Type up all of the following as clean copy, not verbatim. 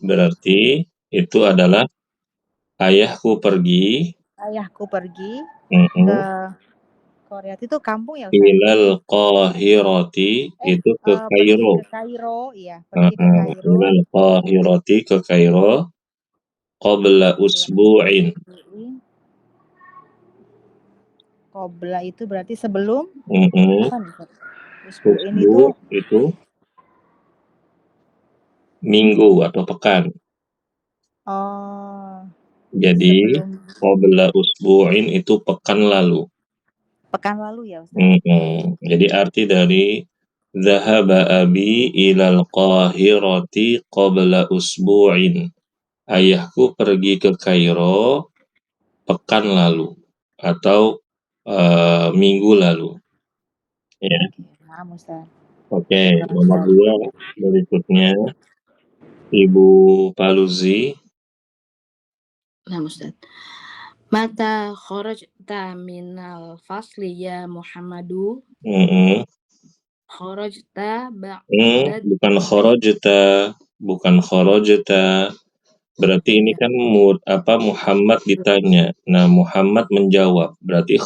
berarti itu adalah ayahku pergi Ayahku pergi ke mhm, Korea itu kampung ya Ustaz? ilal Qahirati itu ke Pergi Kairo. ke Kairo, iya pergi ke Heeh, Kairo. ilal Qahirati ke Kairo qabla usbu'in. Qobla itu berarti sebelum Mhm, apa nih Ustaz? Usbu'in usbu' itu itu minggu atau pekan. oh Jadi sebelum qabla usbu'in itu pekan lalu. pekan lalu ya Ustaz? Mhm, jadi arti dari dhahaba abi ilal Qahirati qabla usbu'in. Ayahku pergi ke Kairo pekan lalu atau minggu lalu. Ya, Oke, paham Ustaz. oke. Terus Nomor Ustaz. 2 berikutnya Ibu Paluzi. Nah, Ustaz. Mata kharajta minal fasli ya Muhammadu. Mhm. Kharajta ba'da Bukan kharajta, bukan kharajta. Berarti ini kan Muhammad ditanya. Nah, Muhammad menjawab. Berarti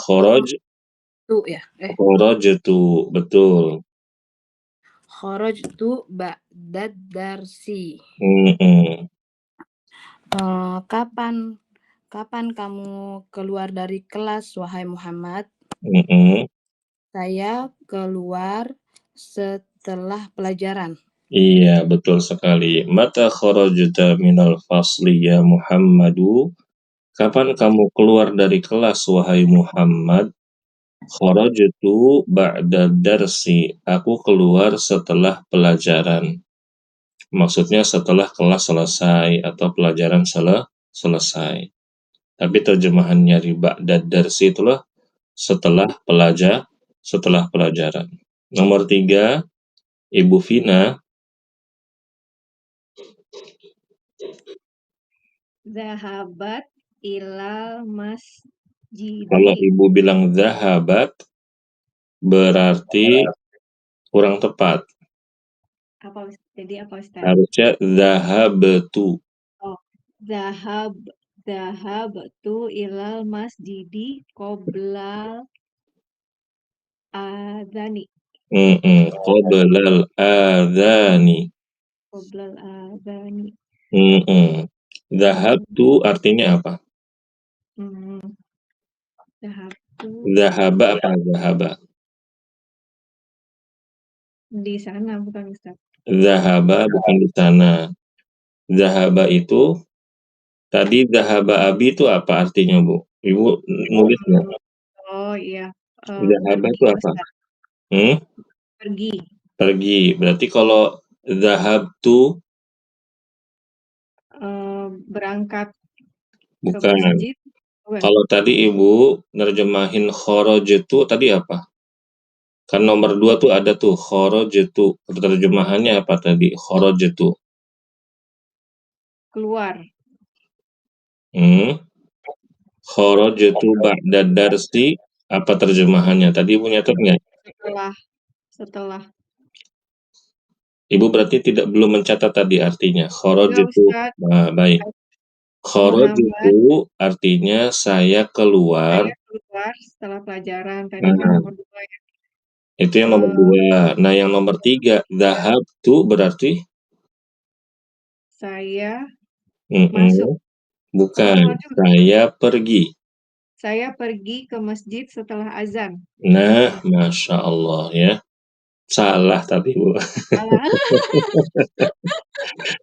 tuh ya. kharajtu, betul. Kharajtu ba'dad darsi. Mhm. Kapan kamu keluar dari kelas, wahai Muhammad? Mhm. Saya keluar setelah pelajaran. Iya, betul sekali. Mata kharajta minal fasli ya Muhammadu? Kapan kamu keluar dari kelas, wahai Muhammad? Kharajtu ba'da darsi. Aku keluar setelah pelajaran. Maksudnya setelah kelas selesai atau pelajaran selesai. Tapi terjemahannya ba'da darsi itulah setelah pelajaran. Nomor 3, Ibu Vina. Zahabat ilal masjidi. Kalau Ibu bilang zahabat, berarti kurang tepat. Jadi apa Ustaz? Harusnya zahabtu. Oh, zahabtu ilal masjidi qoblal adzani. Qoblal adzani. Qoblal adzani. Zahabtu artinya apa? Zahabtu Zahaba apa zahaba? di sana bukan Ustaz. Zahaba bukan di sana. Zahaba itu tadi zahaba abi itu apa artinya, Bu? Ibu nulis nggak? Oh iya, Zahaba pergi itu apa? Ustaz. Hmm? Pergi. Pergi. Berarti kalau zahabtu Berangkat ke bukan. masjid. Bukan. Kalau tadi Ibu nerjemahin kharajtu tadi apa? Kan nomor 2 tuh ada tuh kharajtu. Terjemahannya apa tadi? Kharajtu. Keluar. Kharajtu ba'da darsi, apa terjemahannya? Tadi Ibu nyatet nggak? Setelah. Ibu berarti belum mencatat tadi artinya. Enggak Kharajtu. Ustaz. Nah, baik. Muhammad, Kharajtu artinya saya keluar. saya keluar setelah pelajaran. Tadi kan Nah, nomor 2 ya. itu yang nomor 2. Nah, yang nomor 3, dhahabtu berarti? Saya masuk. Bukan, Keluar juga. saya pergi. Saya pergi ke masjid setelah azan. Nah, Masya Allah ya. Salah tadi, Bu. Salah.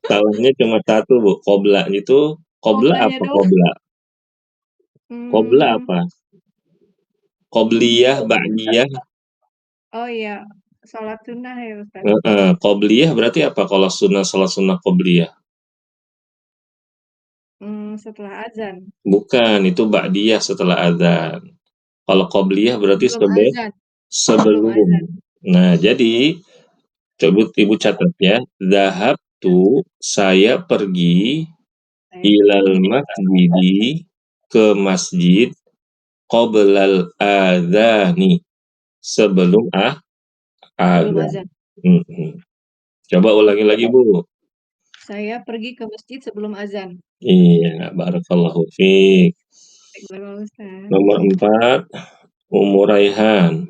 Salahnya cuma satu, Bu. Qobla itu, qobla Qoblanya apa doang. qobla? Qobla Hmm, apa? Qobliyah, ba'diyah. oh iya, sholat sunnah ya Ustaz. Qobliyah berarti apa kalau salat sunnah qobliyah? Setelah azan. Bukan, itu ba'diyah setelah azan. Kalau qobliyah berarti Sebelum azan. Sebelum sebelum. azan. Nah, jadi coba Ibu catat ya. Dhahabtu, saya pergi ilal masjidi, ke masjid qoblal adzani, sebelum Sebelum azan. azan. Mhm. Coba ulangi lagi, Bu. Saya pergi ke masjid sebelum azan. Iya, barakallahu fiik. Baik, Ustaz. Nomor 4, Ummu Raihan.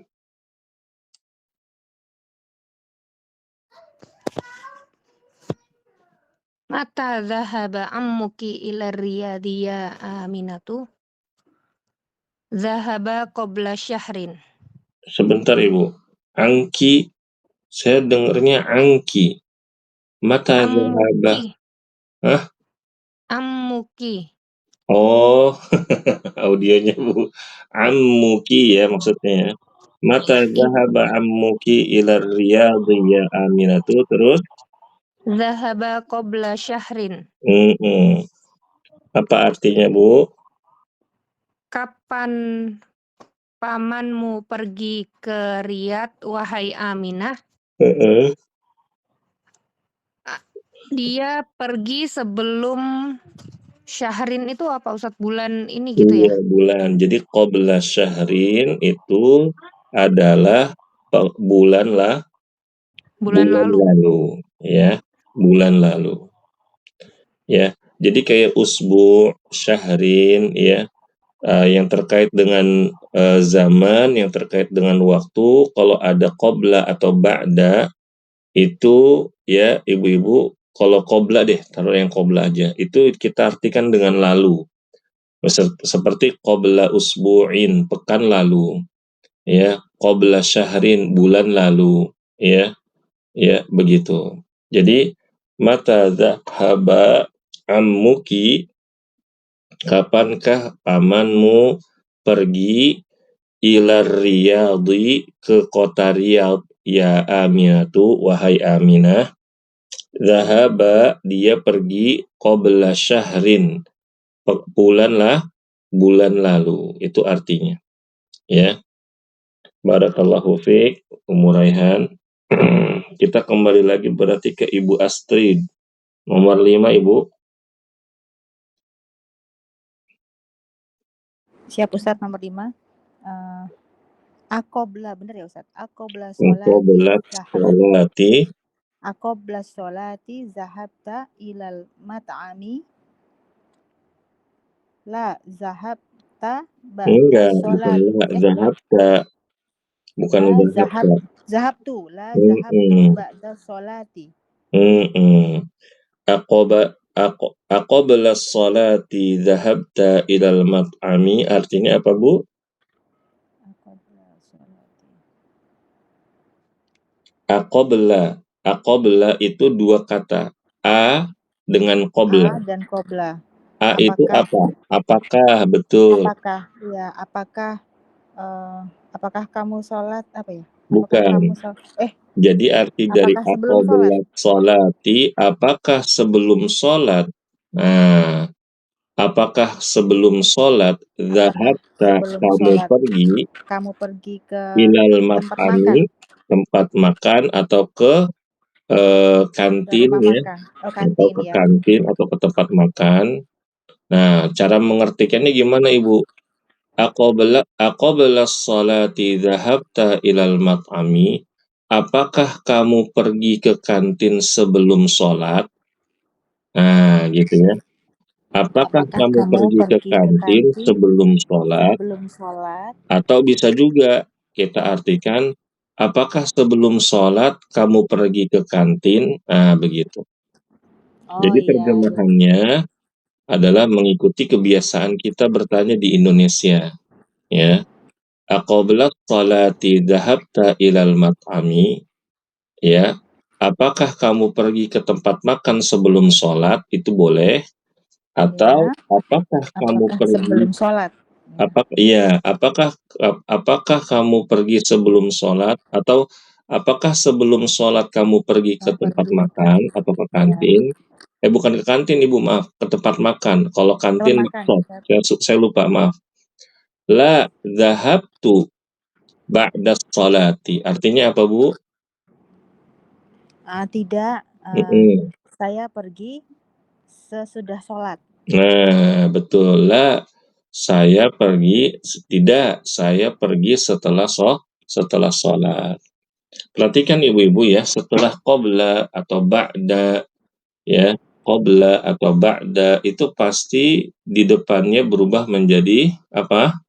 Mata dhahaba ammuki ila riyadi ya Aminatu? Dhahaba qabla syahrin. Sebentar Ibu. Angki, saya dengarnya angki. Mata dhahaba. Ammuki. Hah? Ammuki. Oh, audionya Bu. Ammuki ya maksudnya. Mata dhahaba ammuki ila riyadi ya Aminatu. Terus? Dhahaba qabla syahrin. Apa artinya Bu? Kapan pamanmu pergi ke Riyadh, wahai Aminah? Dia pergi sebelum syahrin itu apa Ustadz? Bulan ini gitu ya? Iya, bulan. Jadi qabla syahrin itu adalah bulan lalu, ya. Bulan lalu. Ya. Jadi kayak usbu, syahrin, ya. Yang terkait dengan zaman, yang terkait dengan waktu, kalau ada qabla atau ba'da itu ya ibu-ibu, kalau qabla deh, taruh yang qabla aja. Itu kita artikan dengan lalu. Seperti qabla usbu'in, pekan lalu, ya. Qabla syahrin, bulan lalu, ya. Ya, begitu. Jadi mata dhahaba ammuki, kapankah pamanmu pergi ila riyadhi, ke kota Riyadh ya Aminatu, wahai Aminah. Dhahaba, dia pergi qabla syahrin, bulan lalu, itu artinya, ya. Barakallahu fiik Ummu Raihan. Kita kembali lagi berarti ke Ibu Astrid. Nomor 5 Ibu. Siap Ustadz, nomor 5. Aqobla, bener ya Ustadz? Aqobla sholati zahabta ilal mat'ami. La zahabta ba'da sholati. Zahabta. Bukan zahabta. Zahabtu ba'da sholati. Aqobla sholati zahabta ilal mat'ami, artinya apa Bu? Aqobla itu dua kata. A dengan qobla. A dan qobla. A itu apa? Apakah, betul. Apakah kamu sholat, apa ya? Bukan. Jadi arti dari aqobla sholati, apakah sebelum sholat? Nah, apakah sebelum sholat zahabta, kamu pergi ke ilal mat'ami, tempat makan, atau ke kantin, ya, atau ke kantin atau ke tempat makan. Nah, cara mengertikannya gimana Ibu? Aqobla sholati dhahabta ilal mat'ami, apakah kamu pergi ke kantin sebelum sholat? Nah, gitu ya. Apakah kamu pergi ke kantin sebelum sholat? Atau bisa juga kita artikan, apakah sebelum sholat kamu pergi ke kantin? Nah, begitu. Jadi terjemahannya adalah mengikuti kebiasaan kita bertanya di Indonesia, ya. Aqobla sholati dhahabta ilal mat'ami, ya. Apakah kamu pergi ke tempat makan sebelum sholat? Itu boleh. Atau apakah kamu pergi sebelum sholat? Apakah kamu pergi sebelum sholat, atau apakah sebelum sholat kamu pergi ke tempat makan atau ke kantin? Bukan ke kantin Ibu, maaf, ke tempat makan. Kalau kantin, saya lupa, maaf. La dhahabtu ba'da sholati, artinya apa Bu? Tidak, saya pergi sesudah sholat. Nah, betul. La, saya pergi, tidak, saya pergi setelah sholat. Perhatikan ibu-ibu ya, setelah qabla atau ba'da ya, qabla atau ba'da itu pasti di depannya berubah menjadi apa?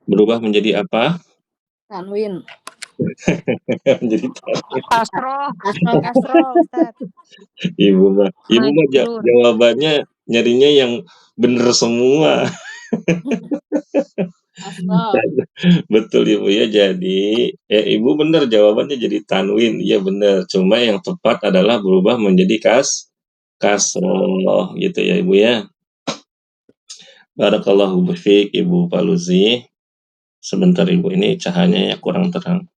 Berubah menjadi apa? Tanwin. Menjadi tanwin. Kasroh. Kasroh, Ustaz. Ibu mah Majrur. jawabannya nyarinya yang bener semua. Kasroh. Betul Ibu ya, jadi Ibu bener jawabannya jadi tanwin, iya bener. Cuma yang tepat adalah berubah menjadi kasroh gitu ya Ibu ya. Barakallahu fiik Ibu Faluzi. Sebentar Ibu, ini cahayanya ya kurang terang.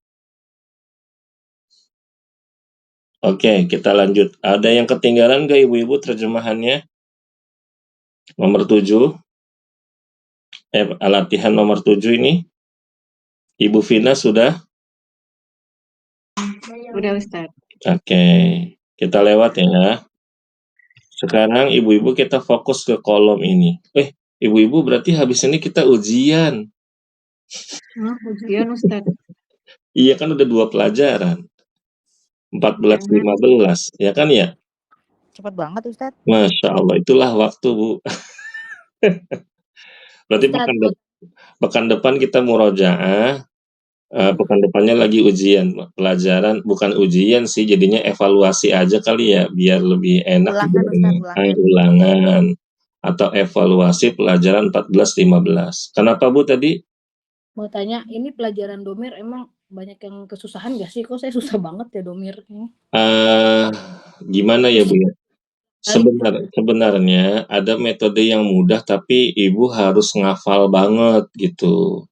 Oke, kita lanjut. Ada yang ketinggalan nggak Ibu-Ibu terjemahannya? Nomor 7. Latihan nomor 7 ini. Ibu Vina sudah? Udah Ustaz. Oke, kita lewat ya. Sekarang Ibu-Ibu kita fokus ke kolom ini. Ibu-Ibu berarti habis ini kita ujian. Ujian Ustaz. Iya kan udah 2 pelajaran. 14, 15, ya kan ya? Cepat banget Ustaz. Masya Allah, itulah waktu Bu. Berarti Ustaz, pekan depan kita murojaah. Pekan depannya lagi ujian, pelajaran bukan ujian sih, jadinya evaluasi aja kali ya, biar lebih enak Ulangan Ustaz, ulangan. ulangan atau evaluasi pelajaran 14, 15. Kenapa Bu tadi? mau tanya, ini pelajaran domir emang banyak yang kesusahan gak sih? Kok saya susah banget ya domir ini? Gimana ya Bu ya? Sebenarnya ada metode yang mudah, tapi Ibu harus ngafal banget gitu.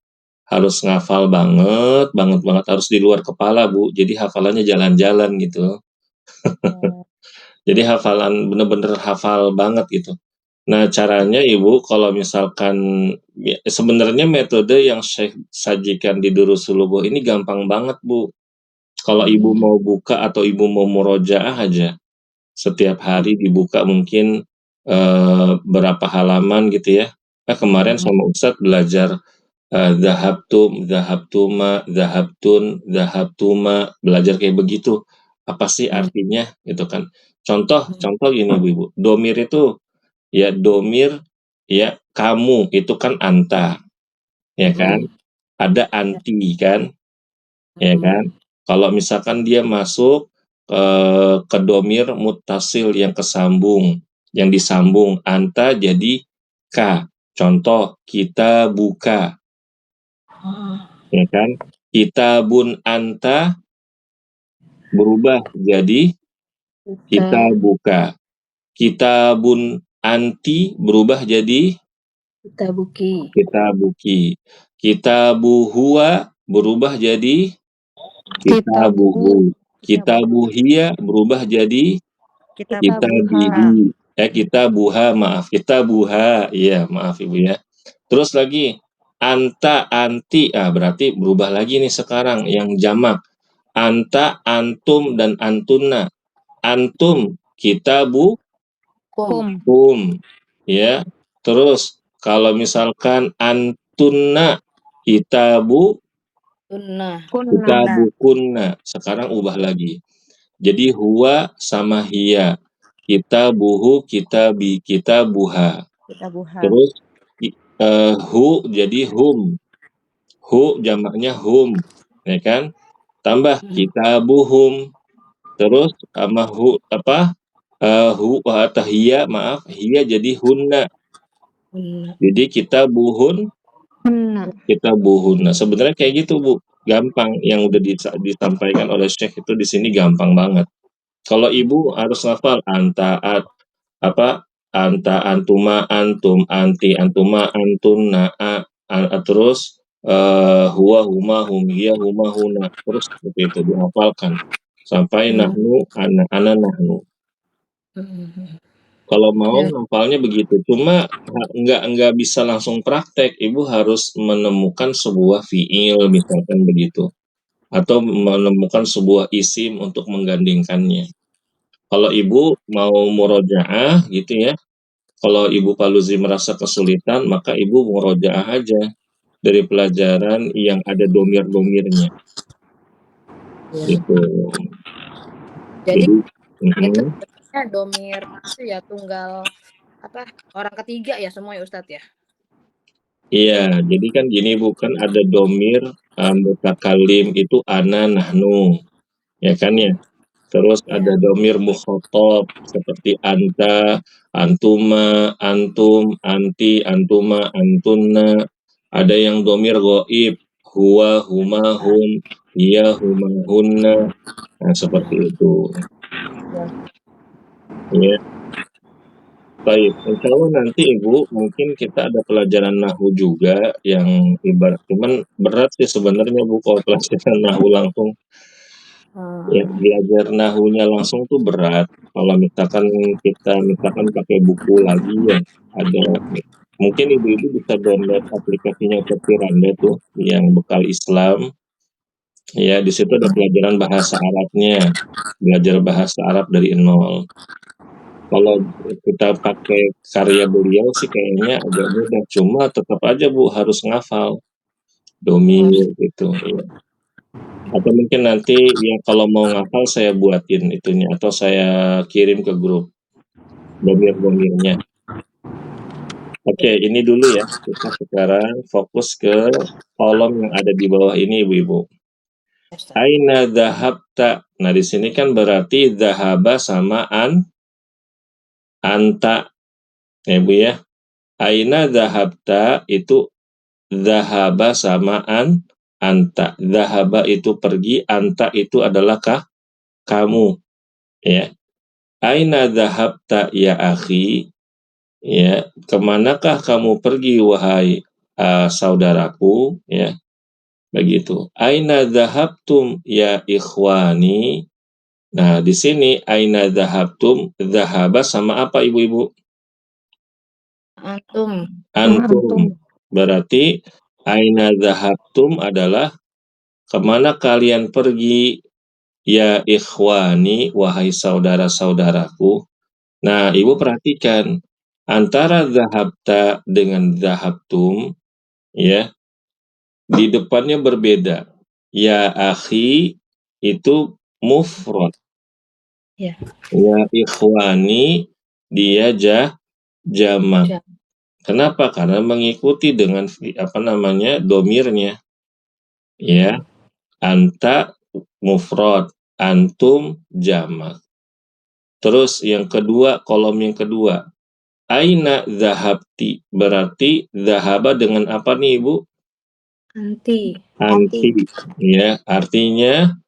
Harus ngafal banget, harus di luar kepala Bu, jadi hafalannya jalan-jalan gitu. Jadi hafalan bener-bener hafal banget gitu. Nah caranya Ibu kalau misalkan sebenarnya metode yang Syekh sajikan di Durusul Lubuh ini gampang banget Bu. Kalau Ibu mau buka atau Ibu mau murojaah aja, setiap hari dibuka mungkin berapa halaman gitu ya. Kemarin sama Ustadz belajar dhahabtuma, dhahabtuma, belajar kayak begitu. Apa sih artinya gitu kan. Contoh gini Bu-Ibu, domir itu ya domir ya kamu itu kan anta, ya kan? Ada anti kan, ya kan? Kalau misalkan dia masuk ke domir muttasil yang kesambung, yang disambung anta jadi ka. Contoh kita buka. Ya kan? Kitabun anta berubah jadi kita buka. Kitabun anti berubah jadi Kita buki. kita buki. Kitabu huwa berubah jadi kita buhu. Kitabuhia berubah jadi kita bihi. Kita buha, maaf. Kita buha. Iya, maaf Ibu ya. Terus lagi anta, anti, berarti berubah lagi nih sekarang yang jamak. Anta, antum, dan antuna. Antum, kita kum. Ya. Terus kalau misalkan antunna, kita kunna. Sekarang ubah lagi. Jadi huwa sama hiya. Kita buhu, kita buha. Terus hu jadi hum. Hu jamaknya hum, ya kan? Tambah kita buhum. Terus sama hu atau hiya, maaf, hiya jadi hunna. Jadi kita buhun. Nah, sebenarnya kayak gitu Bu, gampang. Yang udah disampaikan oleh Syekh itu di sini gampang banget. Kalau Ibu harus hafal anta, antuma, antum, anti, antuma, antuna, terus huwa, huma, hum, hiya, huma, huna, terus seperti itu dihafalkan sampai nahnu, ana, nahnu. Kalau mau hafalnya begitu, cuma nggak bisa langsung praktek. Ibu harus menemukan sebuah fiil misalkan begitu, atau menemukan sebuah isim untuk menggandingkannya. Kalau Ibu mau murojaah gitu ya, kalau Ibu Faluzi merasa kesulitan, maka Ibu murojaah aja dari pelajaran yang ada domir-domirnya. Gitu. Itu sebenarnya domir itu ya tunggal orang ketiga ya semua ya Ustadz ya? Iya, jadi kan gini Bu, kan ada domir mutakalim itu ana, nahnu, ya kan ya. Terus ada domir mukhatab seperti anta, antuma, antum, anti, antuma, antunna. Ada yang domir ghaib, huwa, huma, hum, iya, huma, hunna. Nah, seperti itu. Ya. Baik, insya Allah nanti Ibu mungkin kita ada pelajaran nahwu juga yang ibarat, cuman berat sih sebenarnya Bu kalau pelajaran nahwu langsung. Ya, belajar nahunya langsung tuh berat. Kalau misalkan kita pakai buku lagi ya, ada mungkin ibu-ibu bisa download aplikasinya Firanda tuh yang bekal Islam. Ya, di situ ada pelajaran bahasa Arabnya, belajar bahasa Arab dari nol. Kalau kita pakai karya beliau sih kayaknya agak mudah, cuma tetap aja Bu harus ngafal domir gitu ya. Atau mungkin nanti ya kalau mau ngafal saya buatin itunya atau saya kirim ke grup domir-domirnya. Oke, ini dulu ya. Kita sekarang fokus ke kolom yang ada di bawah ini Ibu-ibu. Aina dhahabta. Nah, di sini kan berarti dhahaba sama anta. Ya, Bu ya. Aina dhahabta itu dhahaba sama anta. Dhahaba itu pergi, anta itu adalah kamu. Ya. Aina dhahabta ya akhi. Ya, kemanakah kamu pergi wahai saudaraku, ya. Begitu. Aina dhahabtum ya ikhwani. Nah, di sini aina dhahabtum, dhahaba sama apa ibu-ibu? Antum. Berarti aina dhahabtum adalah kemana kalian pergi ya ikhwani, wahai saudara-saudaraku. Nah, ibu perhatikan antara dhahabta dengan dhahabtum ya, di depannya berbeda. Ya akhi itu mufrad. Ya ikhwani dia jamak. Kenapa? Karena mengikuti dengan domirnya. Ya. Anta mufrad, antum jamak. Terus yang kedua, kolom yang kedua. Aina dhahabti. Berarti dhahaba dengan apa nih Ibu? Anti. Ya, artinya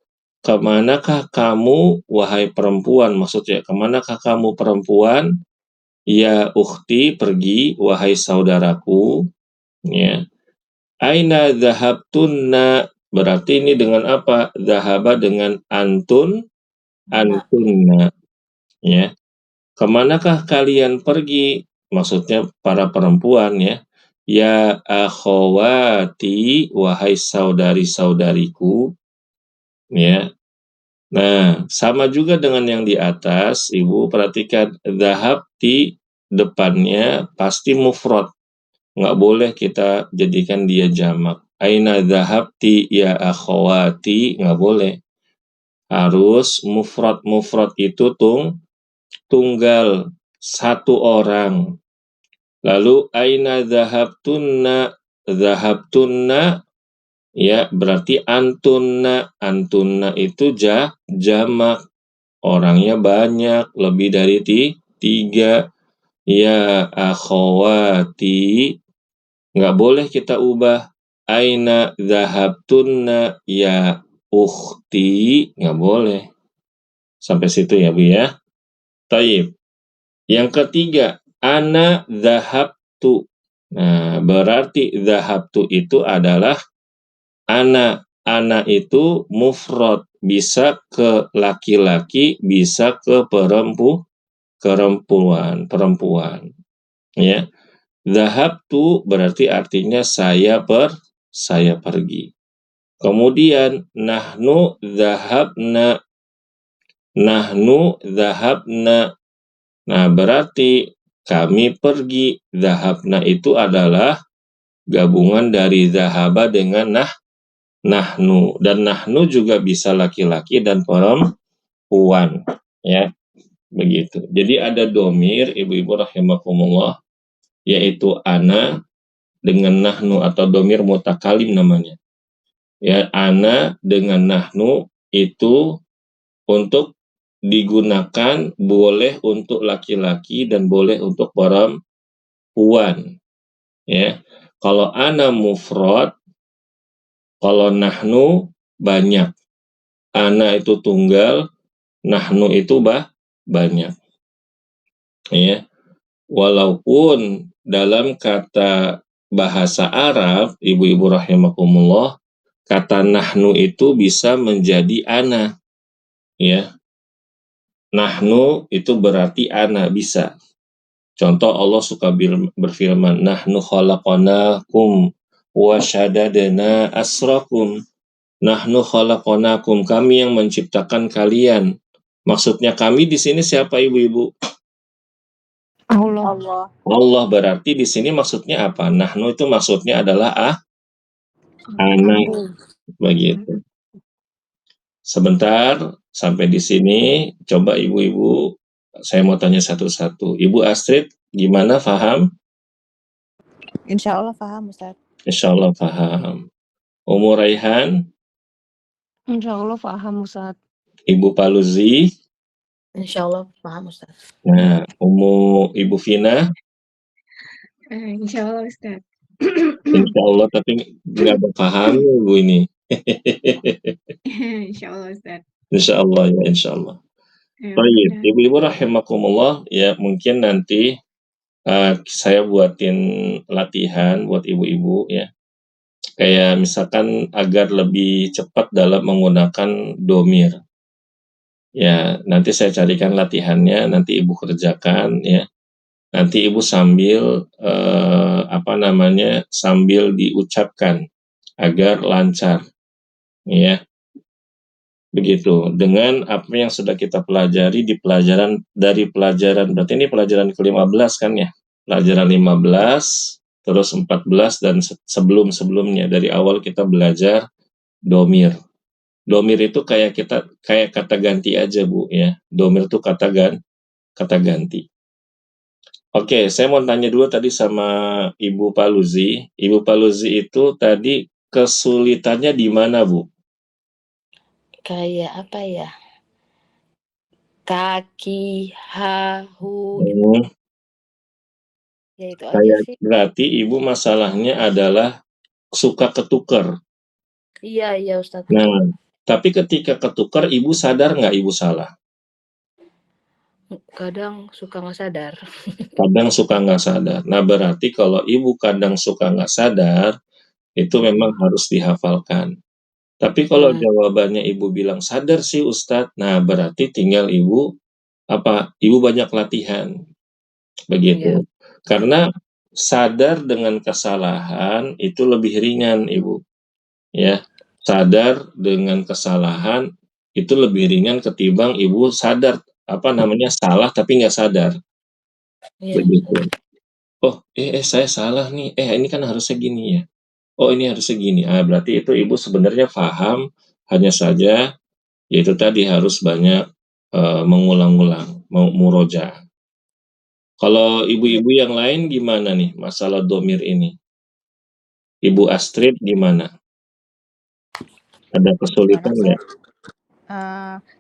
kemanakah kamu wahai perempuan? Maksudnya kemanakah kamu perempuan? Ya ukhti pergi wahai saudaraku. Ya. Aina dhahabtunna. Berarti ini dengan apa? Dhahaba dengan antunna. Ya. Kemanakah kalian pergi? Maksudnya para perempuan ya. Ya akhawati, wahai saudari-saudariku. Ya. Nah, sama juga dengan yang di atas, Ibu perhatikan dhahabti depannya pasti mufrad. Nggak boleh kita jadikan dia jamak. Aina dhahabti ya akhawati, nggak boleh. Harus mufrad itu tunggal, satu orang. Lalu aina dhahabtunna ya berarti antunna itu jamak, orangnya banyak, lebih dari 3. Ya akhawati, nggak boleh kita ubah aina dhahabtunna ya ukhti, nggak boleh. Sampai situ ya Bu ya. Taib. Yang ketiga, ana dhahabtu. Nah, berarti dhahabtu itu adalah ana. Ana itu mufrad, bisa ke laki-laki, bisa ke perempuan. Ya. Dhahabtu berarti artinya saya pergi. Kemudian nahnu dhahabna. Nah, berarti kami pergi. Dhahabna itu adalah gabungan dari dhahaba dengan nahnu. Dan nahnu juga bisa laki-laki dan perempuan. Ya. begitu. Jadi ada domir, ibu-ibu rahimakumullah, yaitu ana dengan nahnu atau domir mutakalim namanya. Ya, ana dengan nahnu itu untuk digunakan boleh untuk laki-laki dan boleh untuk perempuan. Ya, kalau ana mufrad, kalau nahnu banyak, ana itu tunggal, nahnu itu banyak. Ya, walaupun dalam kata bahasa Arab, ibu-ibu rahimakumullah, kata nahnu itu bisa menjadi ana. Ya, nahnu itu berarti ana, bisa. Contoh Allah suka berfirman, nahnu khalaqnakum wa syadadna asrakum. Nahnu khalaqnakum, kami yang menciptakan kalian. Maksudnya kami di sini siapa ibu-ibu? Allah. Allah, berarti di sini maksudnya apa? Nahnu itu maksudnya adalah ana, begitu. Sebentar, sampai di sini. Coba ibu-ibu, saya mau tanya satu-satu. Ibu Astrid, gimana, paham? Insya Allah paham, Ustaz. Insya Allah paham. Umu Raihan, Insya Allah paham, Ustaz. Ibu Paluzi, Insya Allah paham, Ustaz. nah, Ibu Vina, Insya Allah, Ustaz. Insya Allah, tapi nggak paham Ibu ini. Insya Allah, Ustaz. Insya Allah ya, insya Allah. Baik, ibu-ibu rahimakumullah, ya mungkin nanti saya buatin latihan buat ibu-ibu ya. Kayak misalkan agar lebih cepat dalam menggunakan domir. Ya, nanti saya carikan latihannya, nanti ibu kerjakan ya. Nanti ibu sambil sambil diucapkan agar lancar. Ya. Begitu. Dengan apa yang sudah kita pelajari di pelajaran berarti ini pelajaran ke-15 kan ya? Pelajaran 15, terus 14 dan sebelum-sebelumnya dari awal kita belajar domir. Domir itu kayak kata ganti aja, Bu ya. Domir itu kata ganti. Oke, saya mau tanya dulu tadi sama Ibu Paluzi. Ibu Paluzi itu tadi kesulitannya di mana, Bu? Kayak apa ya? Kaki, hahu. Ya itu aja sih. Berarti Ibu masalahnya adalah suka ketukar. Iya Ustaz. Nah, tapi ketika ketukar Ibu sadar nggak Ibu salah? Kadang suka nggak sadar. Kadang suka nggak sadar. Nah, berarti kalau Ibu kadang suka nggak sadar, itu memang harus dihafalkan. Tapi kalau jawabannya Ibu bilang sadar sih Ustadz, nah berarti tinggal Ibu banyak latihan. Begitu. Karena sadar dengan kesalahan itu lebih ringan, Ibu. Ya. Sadar dengan kesalahan itu lebih ringan ketimbang Ibu sadar salah tapi nggak sadar. Begitu. Oh, saya salah nih. Ini kan harusnya gini ya. Oh, ini harusnya gini. Berarti itu Ibu sebenarnya paham, hanya saja yaitu tadi harus banyak mengulang-ulang, murojaah. Kalau ibu-ibu yang lain gimana nih masalah domir ini? Ibu Astrid gimana? Ada kesulitan nggak?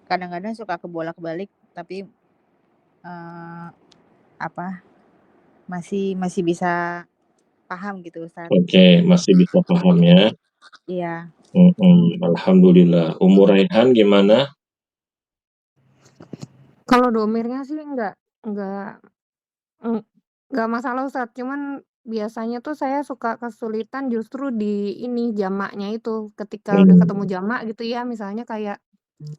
Kadang-kadang suka kebolak-balik, tapi masih bisa paham gitu, Ustaz. Oke, masih bisa paham ya. Iya. Alhamdulillah. Umu Raihan gimana? Kalau domirnya sih enggak masalah, Ustaz. Cuman biasanya tuh saya suka kesulitan justru di ini jamaknya itu. Ketika udah ketemu jamak gitu ya, misalnya kayak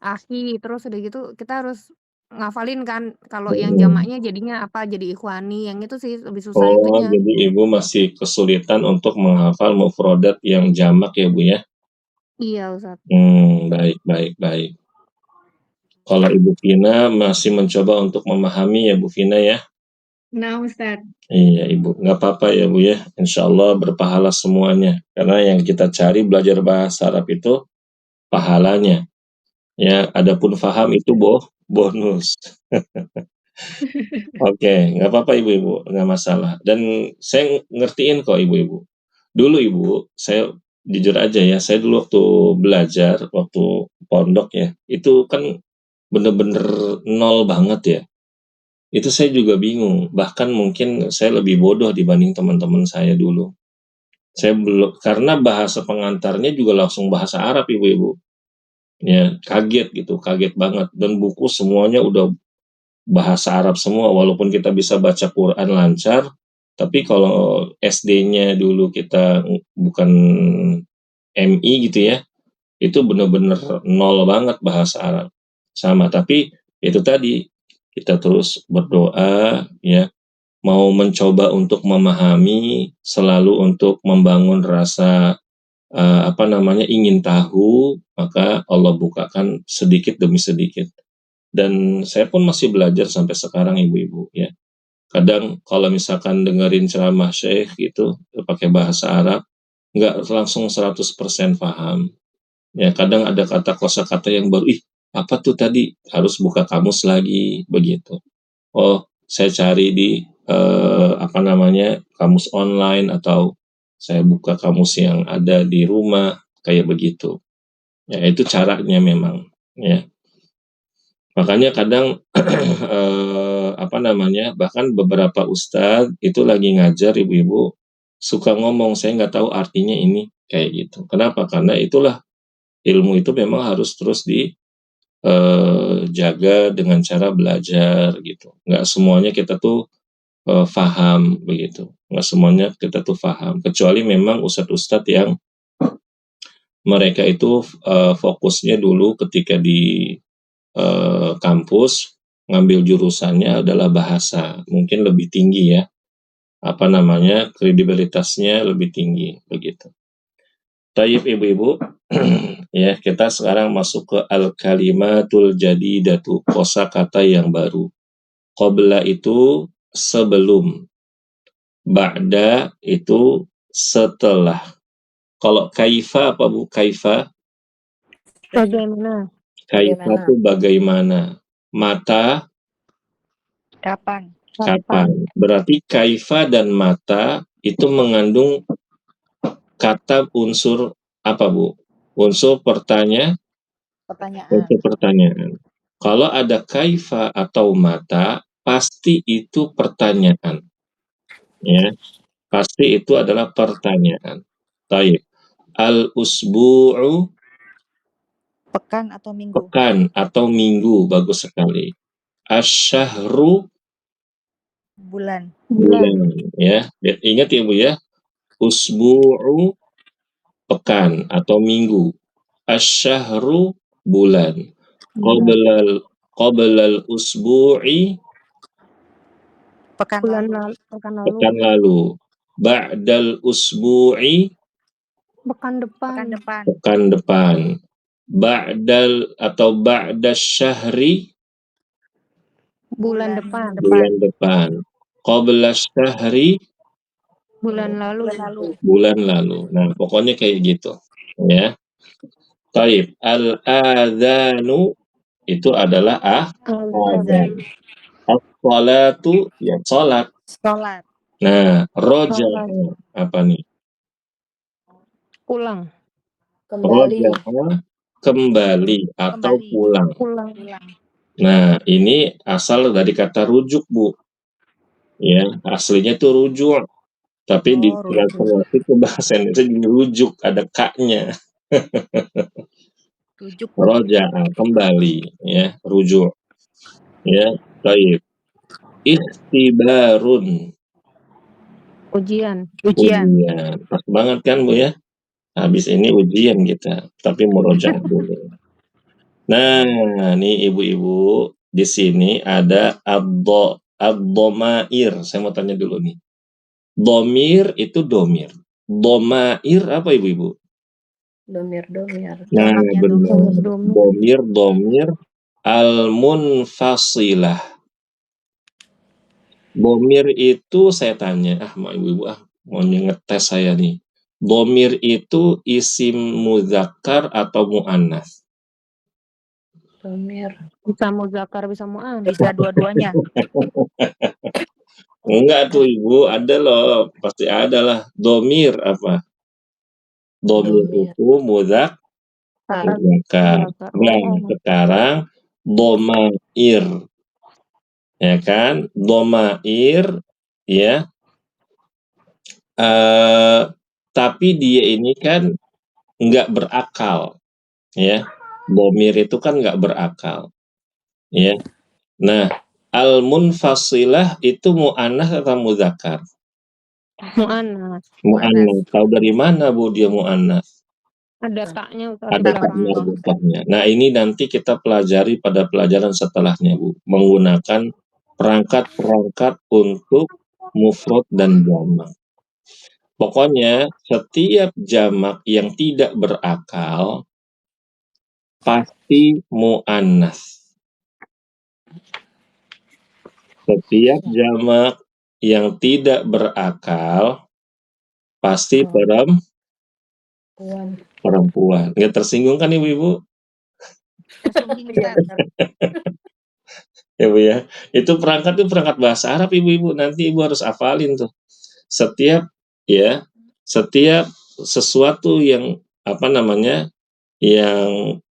akhi, terus udah gitu kita harus ngafalin kan kalau yang jamaknya jadinya apa, jadi ikhwani, yang itu sih lebih susah itunya. Jadi Ibu masih kesulitan untuk menghafal mufrodat yang jamak ya, Bu ya? Iya, Ustaz. Baik. Kalau Ibu Vina masih mencoba untuk memahami ya, Bu Vina ya? Nah, Ustaz. Iya, Ibu. Nggak apa-apa ya, Bu ya. Insya Allah berpahala semuanya. Karena yang kita cari belajar bahasa Arab itu pahalanya. Ya, adapun faham itu bonus. Oke, nggak apa-apa Ibu-ibu, nggak masalah. Dan saya ngertiin kok Ibu-ibu. Dulu Ibu, saya jujur aja ya, saya dulu waktu belajar, waktu pondok ya, itu kan bener-bener nol banget ya. Itu saya juga bingung, bahkan mungkin saya lebih bodoh dibanding teman-teman saya dulu. Saya belum, karena bahasa pengantarnya juga langsung bahasa Arab Ibu-ibu. Ya, kaget gitu, kaget banget. Dan buku semuanya udah bahasa Arab semua, walaupun kita bisa baca Quran lancar, tapi kalau SD-nya dulu kita bukan MI gitu ya, itu bener-bener nol banget bahasa Arab. Sama, tapi itu tadi, kita terus berdoa ya, mau mencoba untuk memahami, selalu untuk membangun rasa ingin tahu, maka Allah bukakan sedikit demi sedikit. Dan saya pun masih belajar sampai sekarang Ibu-ibu ya. Kadang kalau misalkan dengerin ceramah syekh gitu, pakai bahasa Arab, nggak langsung 100% paham. Ya, kadang ada kata kosakata yang baru, apa tuh tadi? Harus buka kamus lagi, begitu. Oh, saya cari di kamus online, atau saya buka kamus yang ada di rumah, kayak begitu. Ya, itu caranya memang, ya. Makanya kadang bahkan beberapa ustadz itu lagi ngajar Ibu-ibu, suka ngomong, "Saya nggak tahu artinya ini," kayak gitu. Kenapa? Karena itulah, ilmu itu memang harus terus jaga dengan cara belajar gitu. Nggak semuanya kita tuh paham begitu. Nggak semuanya kita tuh paham. Kecuali memang ustadz-ustadz yang mereka itu fokusnya dulu ketika di kampus, ngambil jurusannya adalah bahasa. Mungkin lebih tinggi ya, kredibilitasnya lebih tinggi begitu. Taib Ibu-ibu, ya, kita sekarang masuk ke al-kalimatul jadidatu, kosakata yang baru. Qabla itu sebelum, ba'da itu setelah. Kalau kaifa apa Bu? Kaifa? Bagaimana? Kaifa itu bagaimana. Mata? Kapan? Kapan. Berarti kaifa dan mata itu mengandung kata unsur apa Bu? Unsur Pertanyaan. unsur pertanyaan. Kalau ada kaifa atau mata, pasti itu pertanyaan. Ya, pasti itu adalah pertanyaan. Taib. Al-usbu'u, Pekan atau minggu? pekan atau minggu, bagus sekali. Asyahru, Bulan. bulan. Ya, ingat ya Bu ya. Usbu'u, pekan atau minggu. Asyahru, bulan. Qoblal usbu'i, Pekan lalu. pekan lalu. Ba'dal usbu'i, Pekan depan. pekan depan. Ba'dal atau ba'das syahri, Bulan depan. bulan depan. Qablas syahri, Bulan lalu. bulan lalu. Nah, pokoknya kayak gitu. Ya. Taib. Al-adhanu itu adalah azan. As-salatu, ya salat. Sholat. Nah, roja'a apa nih? Pulang. Roja'a kembali atau pulang. Nah, ini asal dari kata rujuk, Bu. Ya, aslinya itu rujuk. Tapi di transformasi ke bahasa Indonesia jadi rujuk, ada K-nya. Rujuk. Roja'a kembali, ya, rujuk. Ya, baik. Ikhtibarun, Ujian. Pas banget kan Bu ya? Habis ini ujian kita, tapi murojaah dulu. Nah, nih Ibu-ibu, di sini ada ad-dhamair. Saya mau tanya dulu nih. Domir itu domir. Domair apa Ibu-ibu? Domir. Nah, benar. Domir al-munfasilah. Domir itu saya tanya, mau Ibu-ibu mau ngetes saya nih. Domir itu isim mudzakkar atau muannats? Domir. Bisa muzakkar, bisa muannas. Bisa dua-duanya. Enggak tuh Ibu, ada loh, pasti ada lah. Domir apa? Domir Domir. itu muzakkar. Muzakkar. Nah, sekarang domair, ya kan? Domair, ya. Tapi dia ini kan nggak berakal, ya. Domir itu kan nggak berakal, ya. Nah, al-munfasilah itu mu'annas atau muzakkar? Muannas. Mu'annas. Tahu dari mana Bu dia mu'annas? Ada taknya Ustaz, Ada di tak belakang. marbutahnya. Nah, ini nanti kita pelajari pada pelajaran setelahnya, Bu. Menggunakan perangkat-perangkat untuk mufrad dan jamak. Pokoknya setiap jamak yang tidak berakal pasti mu'annas. Setiap jamak yang tidak berakal pasti perempuan. Nggak tersinggung kan Ibu-Ibu? Ya Bu ya. Itu perangkat bahasa Arab Ibu-Ibu. Nanti Ibu harus hafalin tuh. Setiap sesuatu yang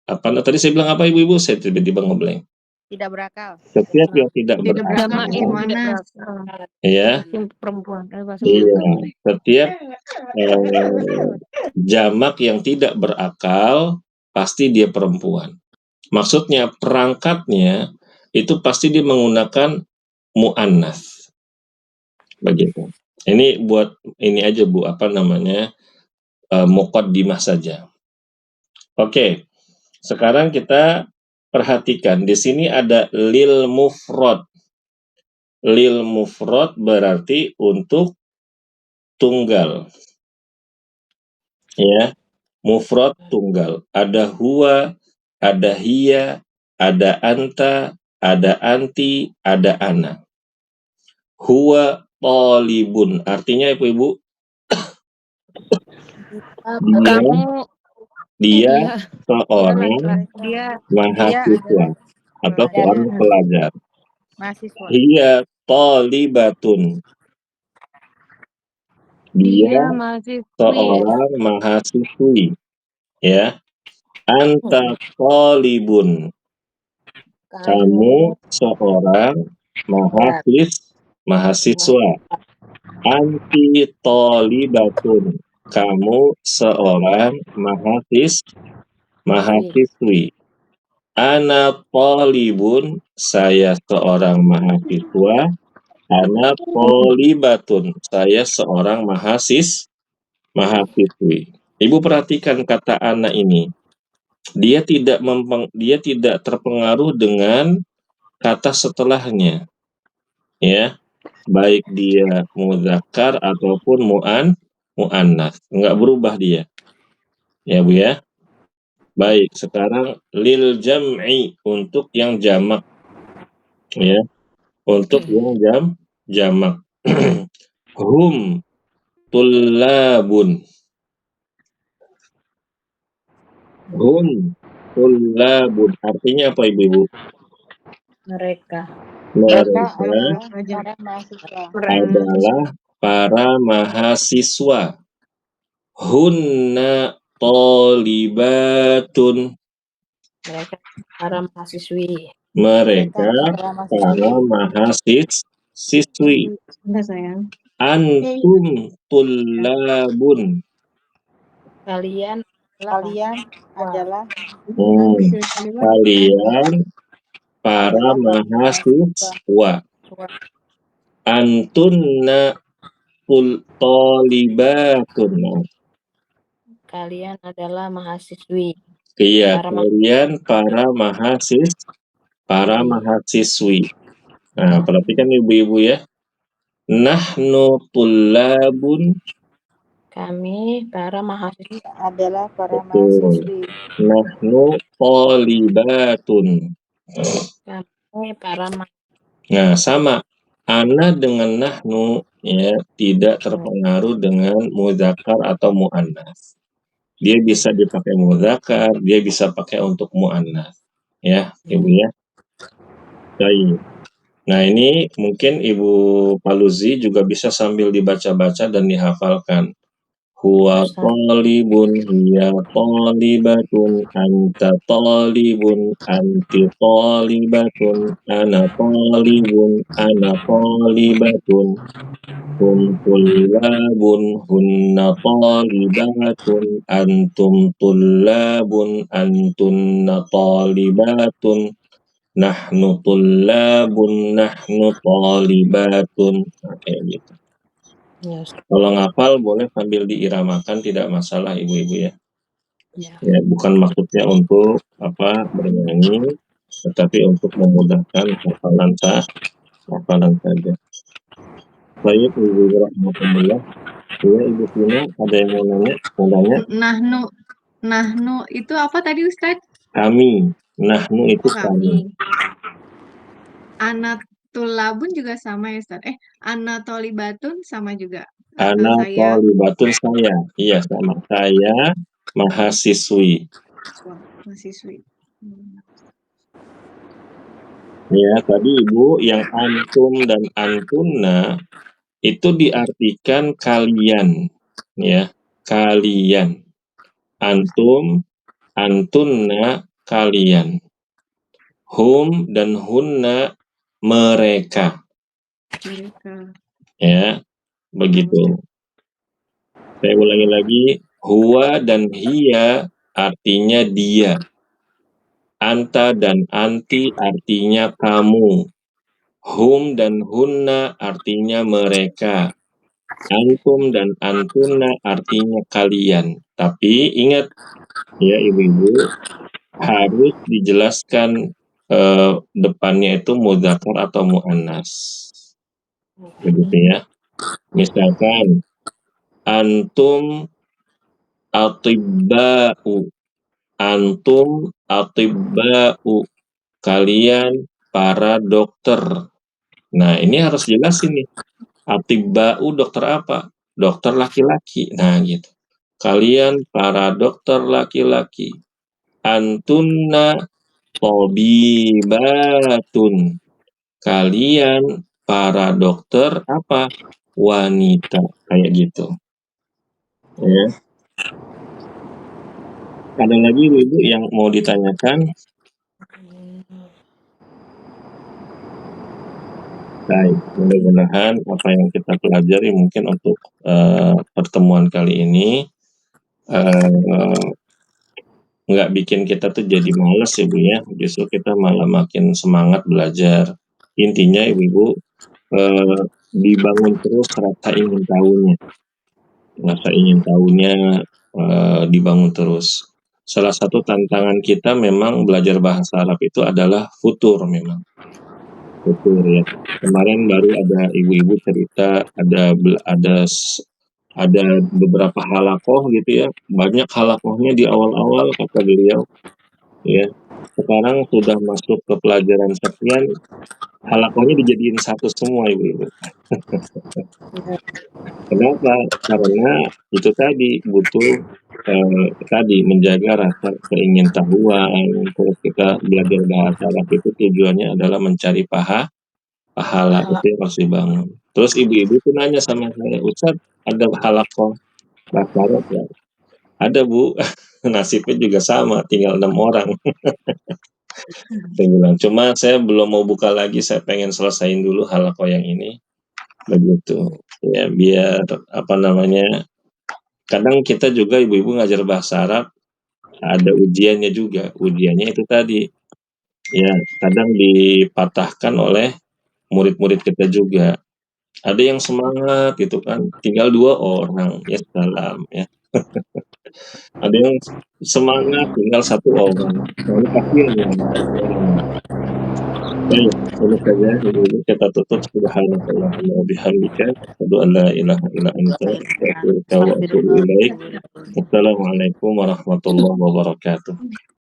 tadi saya bilang apa Ibu-Ibu? Saya tiba-tiba ngeblank. Tidak berakal. Setiap yang tidak berakal. Jamak yang tidak berakal. Ya. Perempuan. Iya. Setiap jamak yang tidak berakal pasti dia perempuan. Maksudnya perangkatnya itu pasti dia menggunakan mu'annas. Begitu. Ini buat ini aja Bu, muqaddimah saja. Oke. Sekarang kita perhatikan di sini ada lil mufrad. Lil mufrad berarti untuk tunggal. Ya. Mufrad tunggal. Ada huwa, ada hiya, ada anta, ada anti, ada ana. Huwa talibun. Artinya Ibu-Ibu? Dia seorang mahasiswa atau seorang pelajar. Mahasiswa. Hiya talibatun. Dia seorang mahasiswi. Ya. Anta talibun. Kamu seorang mahasiswa. Anti talibatun. Kamu seorang mahasiswi. Ana talibun. Saya seorang mahasiswa. Ana talibatun. Saya seorang mahasiswi. Ibu perhatikan kata ana ini. Dia tidak terpengaruh dengan kata setelahnya. Ya. Baik dia muzakkar ataupun mu'annas. Enggak berubah dia. Ya Bu ya. Baik, sekarang lil jam'i untuk yang jamak. Ya. Untuk yang jamak. Hum tullabun. Hum tullabun. Artinya apa Ibu-Ibu? Mereka adalah para mahasiswa. Hunna talibatun. Mereka para mahasiswi. Mereka para mahasiswi. Antum tullabun. Kalian adalah kalian para mahasiswa. Antunna talibatun. Kalian adalah mahasiswi. Iya, kalian para mahasiswi. Nah, perhatikan Ibu-Ibu ya. Nahnu tullabun. Kami para mahasiswi. adalah para mahasiswi. Nahnu talibatun. Kami para Nah, sama. Ana dengan nahnu ya tidak terpengaruh dengan muzakkar atau muannas. Dia bisa dipakai muzakkar, dia bisa pakai untuk muannas. ya, Ibu ya. Baik. Nah, ini mungkin Ibu Paluzi juga bisa sambil dibaca-baca dan dihafalkan. Huwa talibun, hiya talibatun, anta talibun, anti talibatun, ana talibun, ana talibatun, hum tullabun, hunna talibatun, antum tullabun, antunna talibatun, nahnu tullabun, nahnu talibatun. Nah, kayak gitu. Yes. Kalau ngapal boleh sambil diiramakan, tidak masalah Ibu-ibu ya. Ya. Ya, bukan maksudnya untuk bernyanyi, tetapi untuk memudahkan hafalan saja. Baik, Ibu rahmatullah. Ya, Ibu Tina, ada yang mau nanya? Nahnu itu apa tadi Ustadz? Kami. Nahnu itu kami. Anatulabun juga sama ya Ustadz? Anatolibatun sama juga. Ana Saya talibatun saya. Iya, sama. Saya mahasiswi. mahasiswi. Ya, tadi Ibu yang antum dan antunna itu diartikan kalian, ya, kalian. Antum, antunna, kalian. Hum dan hunna, mereka. Ya, begitu. Saya ulangi lagi, huwa dan hiya artinya dia. Anta dan anti artinya kamu. Hum dan hunna artinya mereka. Antum dan antuna artinya kalian. Tapi ingat ya Ibu-ibu, harus dijelaskan depannya itu mudzakkar atau muannas. Begitu ya. Misalkan antum atibba'u. Antum atibba'u. Kalian para dokter. Nah, ini harus jelasin nih. Atibba'u dokter apa? Dokter laki-laki. Nah, gitu. Kalian para dokter laki-laki. Antunna tabibatun. Kalian para dokter apa? Wanita. Kayak gitu. Ya. Ada lagi Ibu yang mau ditanyakan? Baik, mudah-mudahan apa yang kita pelajari mungkin untuk pertemuan kali ini nggak bikin kita tuh jadi males ya Bu ya, justru kita malah makin semangat belajar. Intinya Ibu-ibu dibangun terus rasa ingin tahunya dibangun terus. Salah satu tantangan kita memang belajar bahasa Arab itu adalah futur memang. Futur ya. Kemarin baru ada ibu-ibu cerita ada beberapa halakoh gitu ya. Banyak halakohnya di awal-awal kata beliau. Ya. Sekarang sudah masuk ke pelajaran sekian, halakohnya dijadiin satu semua ibu-ibu. Kenapa? Karena itu tadi butuh menjaga rasa keingintahuan. Terus kita belajar bahasa Arab itu tujuannya adalah mencari pahala itu yang harus dibangun. Terus ibu-ibu itu nanya sama saya, Ustadz ada halakoh bahasa Arab ya? Ada Bu, nasibnya juga sama, tinggal 6 orang. Saya bilang, cuma saya belum mau buka lagi, saya pengen selesain dulu halakoh yang ini. Begitu. Ya, biar kadang kita juga ibu-ibu ngajar bahasa Arab ada ujiannya juga. Ujiannya itu tadi. Ya, kadang dipatahkan oleh murid-murid kita juga. Ada yang semangat gitu kan, tinggal 2 orang, ya salam ya. Ada yang semangat tinggal 1 orang. Nah, ini kasihan ya. Baik, ini saja ibu-ibu kita tutup. Subhanakallahumma wa bihamdika, asyhadu an la ilaha illa anta, astaghfiruka wa atubu ilaik. Assalamualaikum warahmatullahi wabarakatuh.